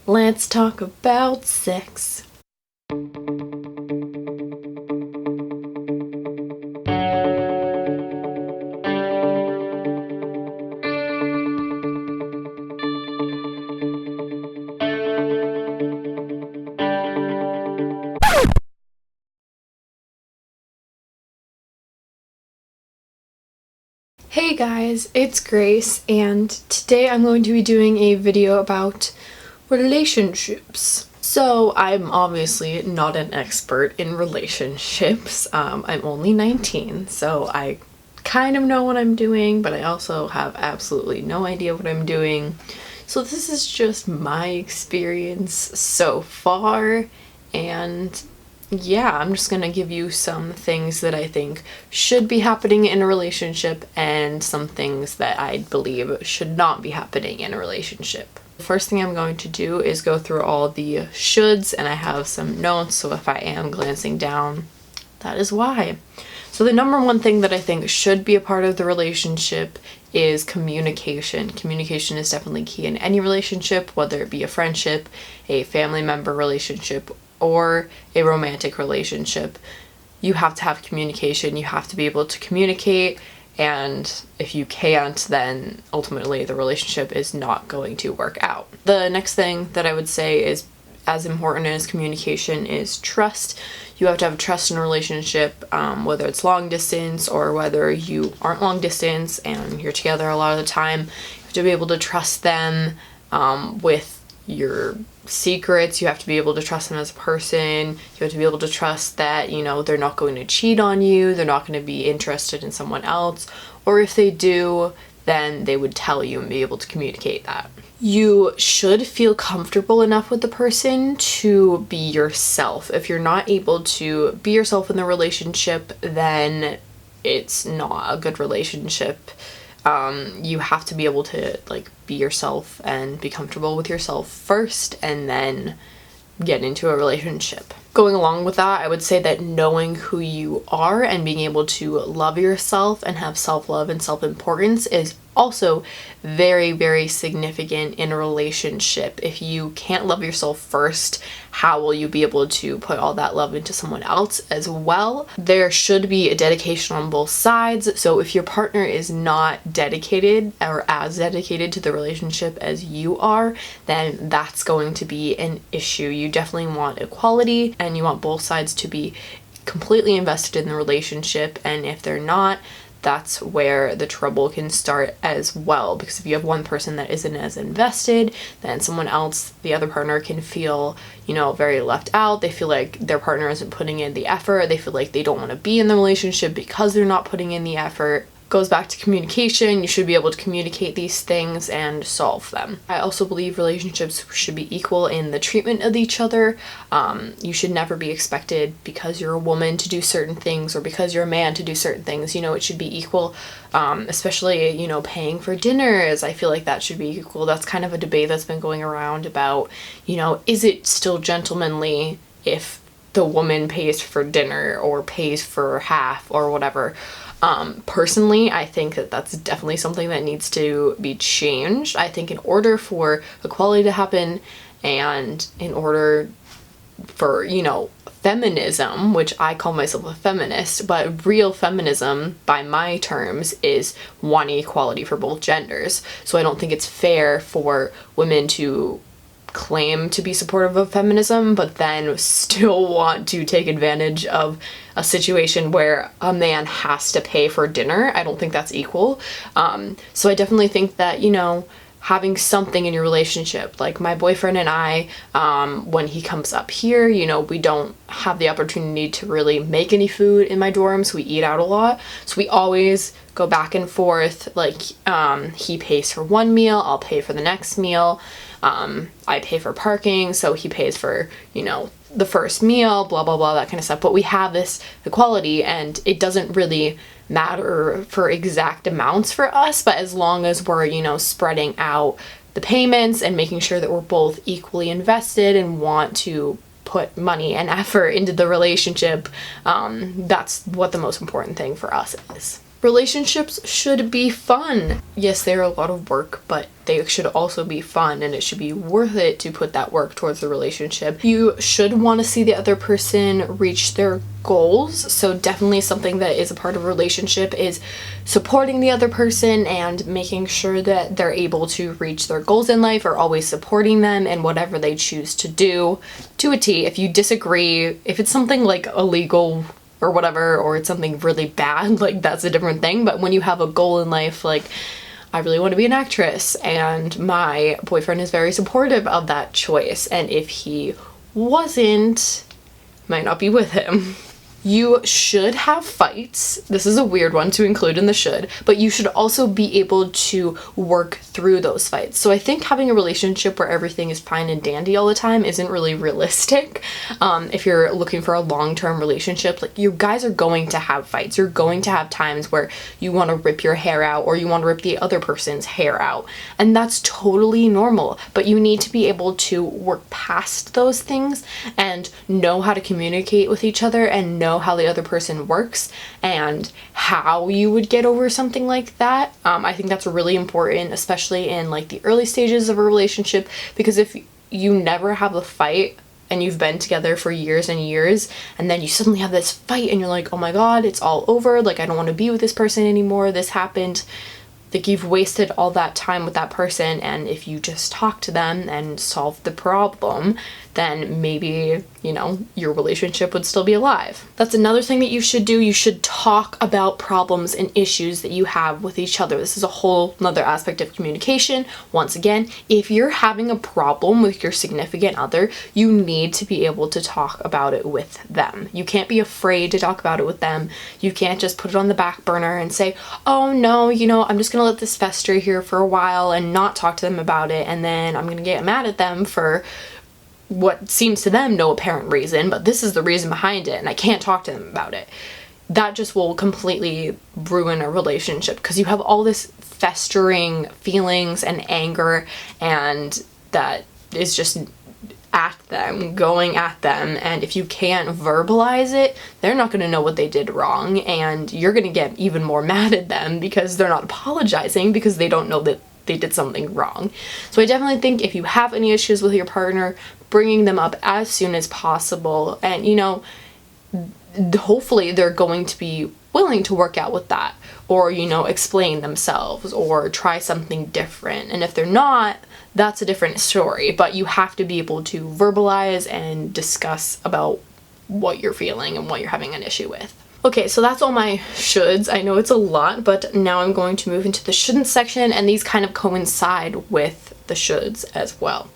Let's talk about sex. Hey guys, it's Grace, and today I'm going to be doing a video about relationships. So I'm obviously not an expert in relationships. I'm only 19, so I kind of know what I'm doing, but I also have absolutely no idea what I'm doing. So this is just my experience so far, and yeah, I'm just gonna give you some things that I think should be happening in a relationship and some things that I believe should not be happening in a relationship. The first thing I'm going to do is go through all the shoulds, and I have some notes, so if I am glancing down, that is why. So the number one thing that I think should be a part of the relationship is communication. Communication is definitely key in any relationship, whether it be a friendship, a family member relationship, or a romantic relationship. You have to have communication. You have to be able to communicate, and if you can't, then ultimately the relationship is not going to work out. The next thing that I would say is as important as communication is trust. You have to have trust in a relationship, whether it's long distance or whether you aren't long distance and you're together a lot of the time. You have to be able to trust them with your secrets. You have to be able to trust them as a person. You have to be able to trust that, you know, they're not going to cheat on you, they're not going to be interested in someone else, or if they do, then they would tell you and be able to communicate that. You should feel comfortable enough with the person to be yourself. If you're not able to be yourself in the relationship, then it's not a good relationship. You have to be able to be yourself and be comfortable with yourself first, and then get into a relationship. Going along with that, I would say that knowing who you are and being able to love yourself and have self-love and self-importance is also very, very significant in a relationship. If you can't love yourself first, how will you be able to put all that love into someone else as well? There should be a dedication on both sides. So if your partner is not dedicated or as dedicated to the relationship as you are, then that's going to be an issue. You definitely want equality, and you want both sides to be completely invested in the relationship, and if they're not, that's where the trouble can start as well, because if you have one person that isn't as invested, then someone else, the other partner, can feel, very left out. They feel like their partner isn't putting in the effort. They feel like they don't want to be in the relationship because they're not putting in the effort. Goes back to communication. You should be able to communicate these things and solve them. I also believe relationships should be equal in the treatment of each other. You should never be expected because you're a woman to do certain things or because you're a man to do certain things. It should be equal, especially, paying for dinners. I feel like that should be equal. That's kind of a debate that's been going around about, is it still gentlemanly if the woman pays for dinner or pays for half or whatever? Personally, I think that that's definitely something that needs to be changed. I think in order for equality to happen and in order for, feminism, which I call myself a feminist, but real feminism by my terms is wanting equality for both genders. So I don't think it's fair for women to claim to be supportive of feminism but then still want to take advantage of a situation where a man has to pay for dinner. I don't think that's equal. So I definitely think that, having something in your relationship, like my boyfriend and I, when he comes up here, we don't have the opportunity to really make any food in my dorm, so we eat out a lot. So we always go back and forth, he pays for one meal, I'll pay for the next meal. I pay for parking, so he pays for, the first meal, blah, blah, blah, that kind of stuff. But we have this equality, and it doesn't really matter for exact amounts for us, but as long as we're, spreading out the payments and making sure that we're both equally invested and want to put money and effort into the relationship, that's what the most important thing for us is. Relationships should be fun. Yes, they're a lot of work, but they should also be fun, and it should be worth it to put that work towards the relationship. You should want to see the other person reach their goals, so definitely something that is a part of a relationship is supporting the other person and making sure that they're able to reach their goals in life, or always supporting them in whatever they choose to do to a T. If you disagree, if it's something like illegal or whatever, or it's something really bad, like that's a different thing. But when you have a goal in life, like I really want to be an actress and my boyfriend is very supportive of that choice, and if he wasn't, might not be with him. You should have fights. This is a weird one to include in the should, but you should also be able to work through those fights. So I think having a relationship where everything is fine and dandy all the time isn't really realistic. If you're looking for a long-term relationship, like, you guys are going to have fights. You're going to have times where you want to rip your hair out, or you want to rip the other person's hair out, and that's totally normal. But you need to be able to work past those things and know how to communicate with each other, and know how the other person works and how you would get over something like that. I think that's really important, especially in like the early stages of a relationship, because if you never have a fight and you've been together for years and years, and then you suddenly have this fight and you're like, oh my god, it's all over, like I don't want to be with this person anymore, this happened. Like, you've wasted all that time with that person, and if you just talk to them and solve the problem, then maybe, you know, your relationship would still be alive. That's another thing that you should do. You should talk about problems and issues that you have with each other. This is a whole nother aspect of communication. Once again, if you're having a problem with your significant other, you need to be able to talk about it with them. You can't be afraid to talk about it with them. You can't just put it on the back burner and say, oh no, you know, I'm just gonna let this fester here for a while and not talk to them about it, and then I'm gonna get mad at them for what seems to them no apparent reason, but this is the reason behind it and I can't talk to them about it. That just will completely ruin a relationship, because you have all this festering feelings and anger, and that is just at them, going at them, and if you can't verbalize it, they're not going to know what they did wrong, and you're going to get even more mad at them because they're not apologizing, because they don't know that they did something wrong. So I definitely think if you have any issues with your partner, bringing them up as soon as possible, and you know, hopefully they're going to be willing to work out with that, or you know, explain themselves or try something different. And if they're not, that's a different story, but you have to be able to verbalize and discuss about what you're feeling and what you're having an issue with. Okay, so that's all my shoulds. I know it's a lot, but now I'm going to move into the shouldn't section, and these kind of coincide with the shoulds as well.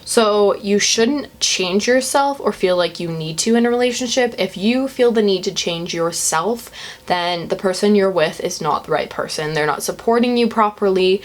So you shouldn't change yourself or feel like you need to in a relationship. If you feel the need to change yourself, then the person you're with is not the right person. They're not supporting you properly.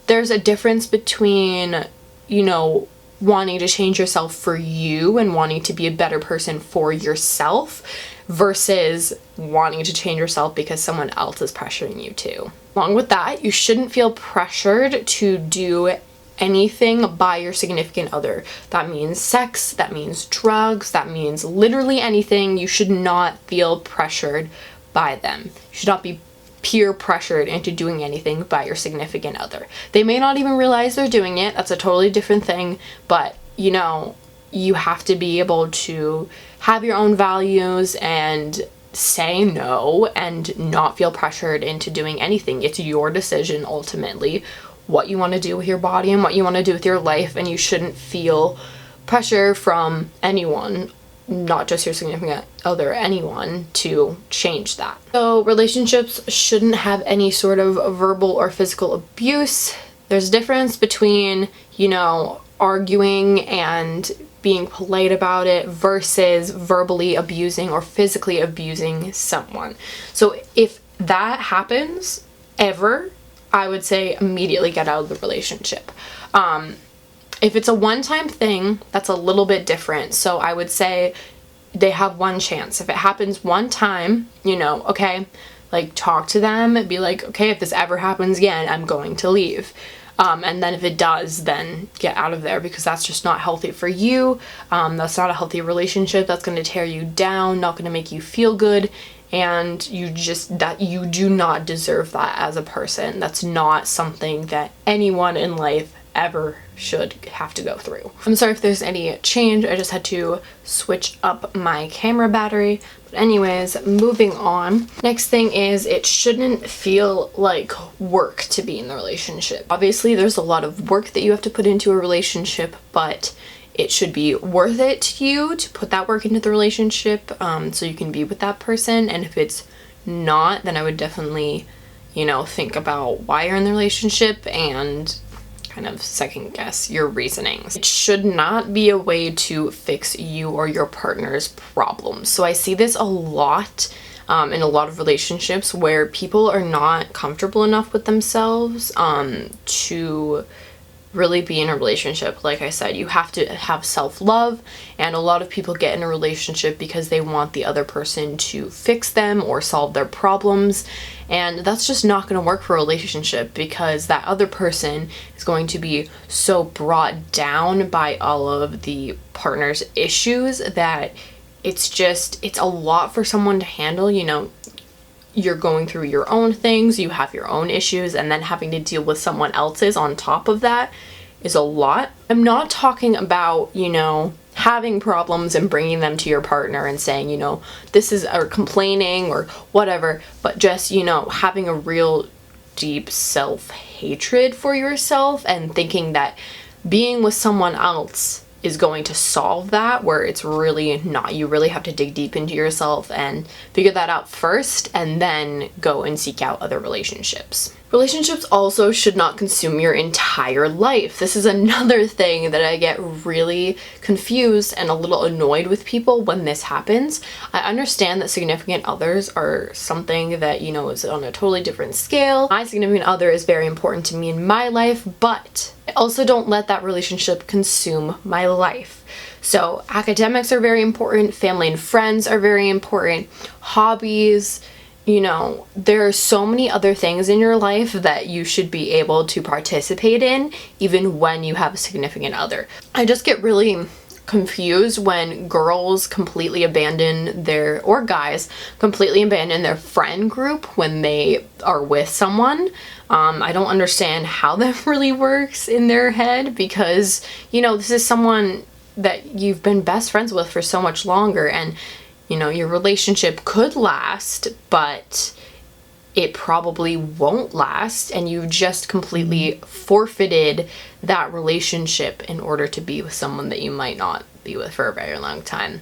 There's a difference between, you know, wanting to change yourself for you and wanting to be a better person for yourself, versus wanting to change yourself because someone else is pressuring you to. Along with that, you shouldn't feel pressured to do anything by your significant other. That means sex, that means drugs, that means literally anything. You should not feel pressured by them. You should not be peer pressured into doing anything by your significant other. They may not even realize they're doing it. That's a totally different thing, but you know, you have to be able to have your own values and say no and not feel pressured into doing anything. It's your decision ultimately, what you want to do with your body and what you want to do with your life, and you shouldn't feel pressure from anyone, not just your significant other, anyone, to change that. So relationships shouldn't have any sort of verbal or physical abuse. There's a difference between, you know, arguing and being polite about it versus verbally abusing or physically abusing someone. So if that happens ever, I would say immediately get out of the relationship. If it's a one-time thing, that's a little bit different. So I would say they have one chance. If it happens one time, you know, okay, like talk to them, be like, okay, if this ever happens again, I'm going to leave. And then if it does, then get out of there, because that's just not healthy for you. That's not a healthy relationship. That's going to tear you down, not going to make you feel good. and you do not deserve that as a person. That's not something that anyone in life ever should have to go through. I'm sorry if there's any change. I just had to switch up my camera battery. But anyways, moving on. Next thing is, it shouldn't feel like work to be in the relationship. Obviously, there's a lot of work that you have to put into a relationship, but it should be worth it to you to put that work into the relationship, so you can be with that person. And if it's not, then I would definitely, think about why you're in the relationship and kind of second guess your reasonings. It should not be a way to fix you or your partner's problems. So I see this a lot in a lot of relationships where people are not comfortable enough with themselves to really be in a relationship. Like I said, you have to have self-love, and a lot of people get in a relationship because they want the other person to fix them or solve their problems, and that's just not going to work for a relationship, because that other person is going to be so brought down by all of the partner's issues that it's a lot for someone to handle. You're going through your own things, you have your own issues, and then having to deal with someone else's on top of that is a lot. I'm not talking about, having problems and bringing them to your partner and saying, this is, or complaining or whatever, but just, having a real deep self-hatred for yourself and thinking that being with someone else is going to solve that, where it's really not. You really have to dig deep into yourself and figure that out first, and then go and seek out other relationships. Relationships also should not consume your entire life. This is another thing that I get really confused and a little annoyed with people when this happens. I understand that significant others are something that, is on a totally different scale. My significant other is very important to me in my life, but I also don't let that relationship consume my life. So academics are very important, family and friends are very important, hobbies, there are so many other things in your life that you should be able to participate in even when you have a significant other. I just get really confused when girls completely abandon or guys completely abandon their friend group when they are with someone. I don't understand how that really works in their head, because, this is someone that you've been best friends with for so much longer, and your relationship could last, but it probably won't last, and you just completely forfeited that relationship in order to be with someone that you might not be with for a very long time.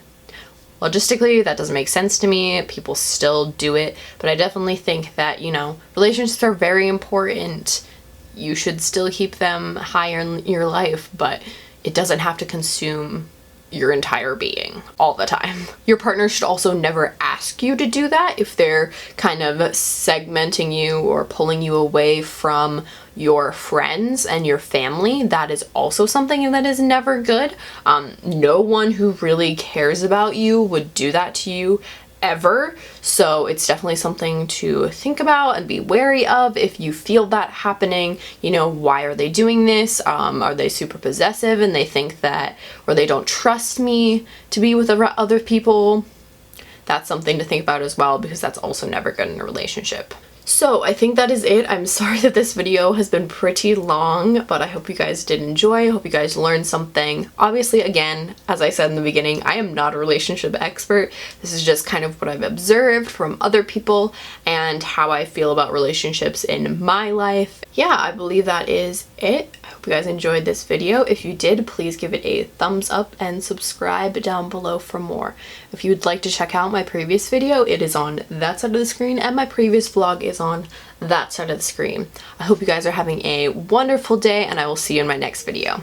Logistically, that doesn't make sense to me. People still do it, but I definitely think that, relationships are very important. You should still keep them higher in your life, but it doesn't have to consume your entire being all the time. Your partner should also never ask you to do that. If they're kind of segmenting you or pulling you away from your friends and your family, that is also something that is never good. No one who really cares about you would do that to you ever. So it's definitely something to think about and be wary of if you feel that happening. Why are they doing this? Are they super possessive and they think that, or they don't trust me to be with other people? That's something to think about as well, because that's also never good in a relationship. So I think that is it. I'm sorry that this video has been pretty long, but I hope you guys did enjoy. I hope you guys learned something. Obviously, again, as I said in the beginning, I am not a relationship expert. This is just kind of what I've observed from other people and how I feel about relationships in my life. Yeah, I believe that is it. I hope you guys enjoyed this video. If you did, please give it a thumbs up and subscribe down below for more. If you'd like to check out my previous video, it is on that side of the screen, and my previous vlog is on that side of the screen. I hope you guys are having a wonderful day, and I will see you in my next video.